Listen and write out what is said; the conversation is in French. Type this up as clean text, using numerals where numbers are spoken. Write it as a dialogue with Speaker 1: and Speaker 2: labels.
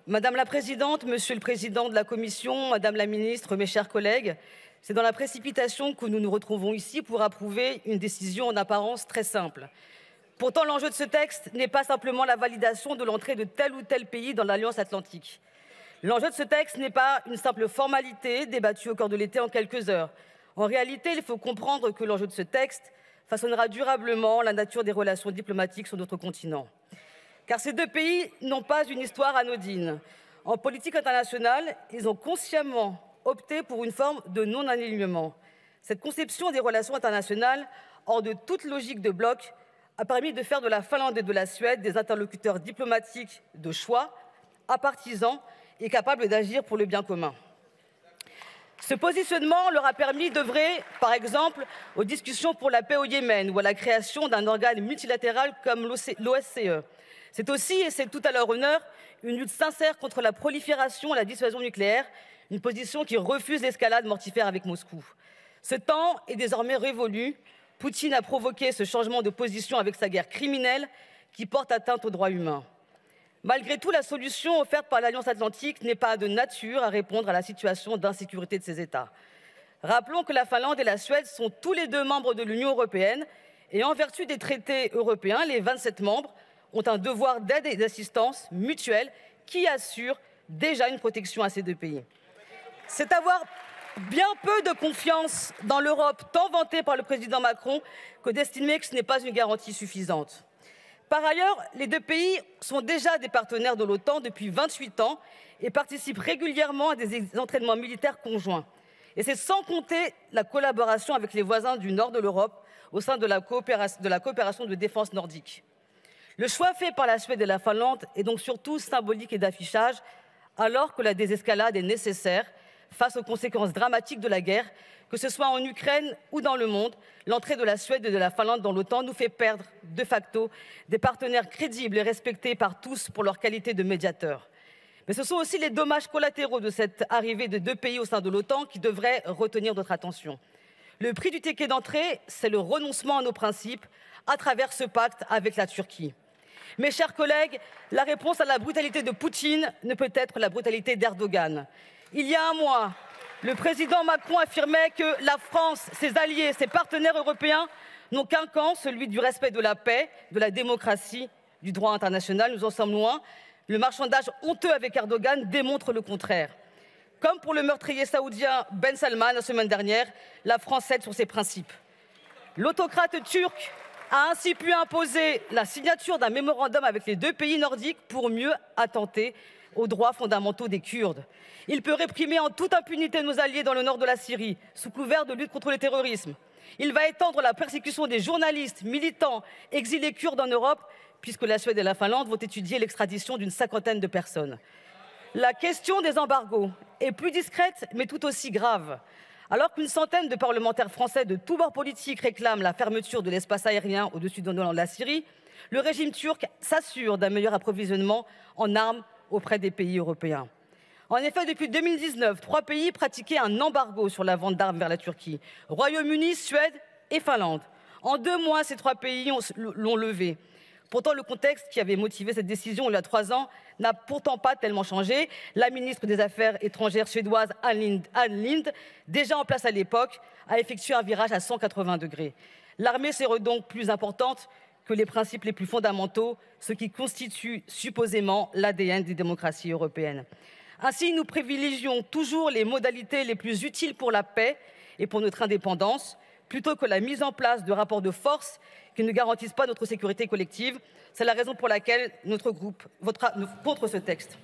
Speaker 1: Madame la Présidente, Monsieur le Président de la Commission, Madame la Ministre, mes chers collègues, c'est dans la précipitation que nous nous retrouvons ici pour approuver une décision en apparence très simple. Pourtant, l'enjeu de ce texte n'est pas simplement la validation de l'entrée de tel ou tel pays dans l'Alliance Atlantique. L'enjeu de ce texte n'est pas une simple formalité débattue au cœur de l'été en quelques heures. En réalité, il faut comprendre que l'enjeu de ce texte façonnera durablement la nature des relations diplomatiques sur notre continent. Car ces deux pays n'ont pas une histoire anodine. En politique internationale, ils ont consciemment opté pour une forme de non-alignement. Cette conception des relations internationales, hors de toute logique de bloc, a permis de faire de la Finlande et de la Suède des interlocuteurs diplomatiques de choix, apartisans et capables d'agir pour le bien commun. Ce positionnement leur a permis d'œuvrer, par exemple, aux discussions pour la paix au Yémen ou à la création d'un organe multilatéral comme l'OSCE. C'est aussi, et c'est tout à leur honneur, une lutte sincère contre la prolifération et la dissuasion nucléaire, une position qui refuse l'escalade mortifère avec Moscou. Ce temps est désormais révolu. Poutine a provoqué ce changement de position avec sa guerre criminelle qui porte atteinte aux droits humains. Malgré tout, la solution offerte par l'Alliance Atlantique n'est pas de nature à répondre à la situation d'insécurité de ces États. Rappelons que la Finlande et la Suède sont tous les deux membres de l'Union européenne et en vertu des traités européens, les 27 membres ont un devoir d'aide et d'assistance mutuelle qui assure déjà une protection à ces deux pays. C'est avoir bien peu de confiance dans l'Europe tant vantée par le président Macron que d'estimer que ce n'est pas une garantie suffisante. Par ailleurs, les deux pays sont déjà des partenaires de l'OTAN depuis 28 ans et participent régulièrement à des entraînements militaires conjoints. Et c'est sans compter la collaboration avec les voisins du nord de l'Europe au sein de la coopération de défense nordique. Le choix fait par la Suède et la Finlande est donc surtout symbolique et d'affichage, alors que la désescalade est nécessaire face aux conséquences dramatiques de la guerre, que ce soit en Ukraine ou dans le monde. L'entrée de la Suède et de la Finlande dans l'OTAN nous fait perdre, de facto, des partenaires crédibles et respectés par tous pour leur qualité de médiateurs. Mais ce sont aussi les dommages collatéraux de cette arrivée de deux pays au sein de l'OTAN qui devraient retenir notre attention. Le prix du ticket d'entrée, c'est le renoncement à nos principes à travers ce pacte avec la Turquie. Mes chers collègues, la réponse à la brutalité de Poutine ne peut être la brutalité d'Erdogan. Il y a un mois, le président Macron affirmait que la France, ses alliés, ses partenaires européens n'ont qu'un camp, celui du respect de la paix, de la démocratie, du droit international. Nous en sommes loin. Le marchandage honteux avec Erdogan démontre le contraire. Comme pour le meurtrier saoudien Ben Salman la semaine dernière, la France cède sur ses principes. L'autocrate turc a ainsi pu imposer la signature d'un mémorandum avec les deux pays nordiques pour mieux attenter aux droits fondamentaux des Kurdes. Il peut réprimer en toute impunité nos alliés dans le nord de la Syrie, sous couvert de lutte contre le terrorisme. Il va étendre la persécution des journalistes, militants, exilés kurdes en Europe, puisque la Suède et la Finlande vont étudier l'extradition d'une 50aine de personnes. La question des embargos est plus discrète, mais tout aussi grave. Alors qu'une centaine de parlementaires français de tous bords politiques réclament la fermeture de l'espace aérien au-dessus de la Syrie, le régime turc s'assure d'un meilleur approvisionnement en armes auprès des pays européens. En effet, depuis 2019, 3 pays pratiquaient un embargo sur la vente d'armes vers la Turquie: Royaume-Uni, Suède et Finlande. En 2 mois, ces 3 pays l'ont levé. Pourtant, le contexte qui avait motivé cette décision il y a 3 ans n'a pourtant pas tellement changé. La ministre des Affaires étrangères suédoise Ann Linde, déjà en place à l'époque, a effectué un virage à 180 degrés. L'armée serait donc plus importante que les principes les plus fondamentaux, ce qui constitue supposément l'ADN des démocraties européennes. Ainsi, nous privilégions toujours les modalités les plus utiles pour la paix et pour notre indépendance, plutôt que la mise en place de rapports de force qui ne garantissent pas notre sécurité collective. C'est la raison pour laquelle notre groupe votera contre ce texte.